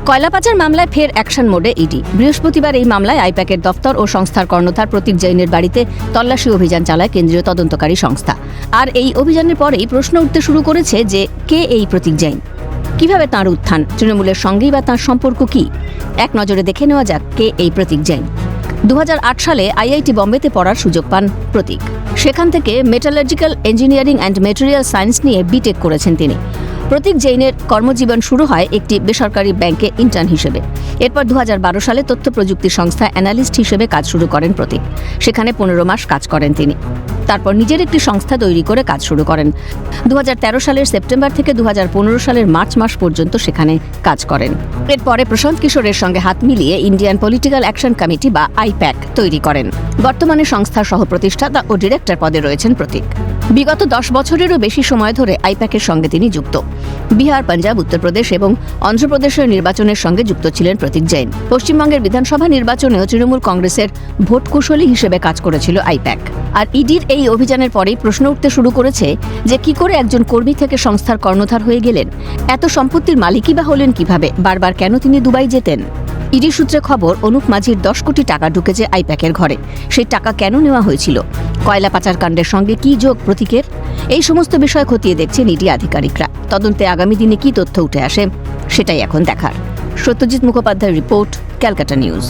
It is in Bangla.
কয়লা পাচার মামলায় ফের অ্যাকশন মোডে ইডি। বৃহস্পতিবার এই মামলায় আইপ্যাকের দফতর ও সংস্থার কর্ণধার প্রতীক জৈনের বাড়িতে তল্লাশি অভিযান চালায় কেন্দ্রীয় তদন্তকারী সংস্থা। আর এই অভিযানের পরেই প্রশ্ন উঠতে শুরু করেছে যে কে এই প্রতীক জৈন, কিভাবে তাঁর উত্থান, তৃণমূলের সঙ্গেই বা তাঁর সম্পর্ক কি। এক নজরে দেখে নেওয়া যাক কে এই প্রতীক জৈন। 2008 সালে আইআইটি বম্বেতে পড়ার সুযোগ পান প্রতীক। সেখান থেকে metallurgical engineering and material science নিয়ে বিটেক করেছেন তিনি। প্রতীক জৈনের কর্মজীবন শুরু হয় একটি বেসরকারি ব্যাংকে ইন্টার্ন হিসেবে। এরপর 2012 সালে তথ্য প্রযুক্তি সংস্থা অ্যানালিস্ট হিসেবে কাজ শুরু করেন প্রতীক। সেখানে 15 মাস কাজ করেন তিনি। তারপর নিজের একটি সংস্থা তৈরি করে কাজ শুরু করেন। 2013 সালের সেপ্টেম্বর থেকে 2015 সালের মার্চ মাস পর্যন্ত সেখানে কাজ করেন। এরপরে প্রশান্ত কিশোরের সঙ্গে হাত মিলিয়ে ইন্ডিয়ান পলিটিক্যাল অ্যাকশন কমিটি বা আইপ্যাক তৈরি করেন। বর্তমানে সংস্থার সহ প্রতিষ্ঠাতা ও ডিরেক্টর পদে রয়েছেন প্রতীক। বিগত 10 বছরেরও বেশি সময় ধরে আইপ্যাকের সঙ্গে তিনি যুক্ত। বিহার, পাঞ্জাব, উত্তরপ্রদেশ এবং অন্ধ্রপ্রদেশের নির্বাচনের সঙ্গে যুক্ত ছিলেন প্রতীক জৈন। পশ্চিমবঙ্গের বিধানসভা নির্বাচনেও তৃণমূল কংগ্রেসের ভোট কুশলী হিসেবে কাজ করেছিল আইপ্যাক। আর ইডির এই অভিযানের পরেই প্রশ্ন উঠতে শুরু করেছে যে কি করে একজন কর্মী থেকে সংস্থার কর্ণধার হয়ে গেলেন, এত সম্পত্তির মালিকই বা হলেন কিভাবে, বারবার কেন তিনি দুবাই যেতেন। ইডি সূত্রে খবর, অনুপ মাঝির 10 কোটি টাকা ঢুকেছে আইপ্যাকের ঘরে। সেই টাকা কেন নেওয়া হয়েছিল, কয়লা পাচার কাণ্ডের সঙ্গে কি যোগ প্রতীকের, এই সমস্ত বিষয় খতিয়ে দেখছেন ইডি আধিকারিকরা। তদন্তে আগামী দিনে কি তথ্য উঠে আসে সেটাই এখন দেখার। সত্যজিৎ মুখোপাধ্যায়ের রিপোর্ট, ক্যালকাটা নিউজ।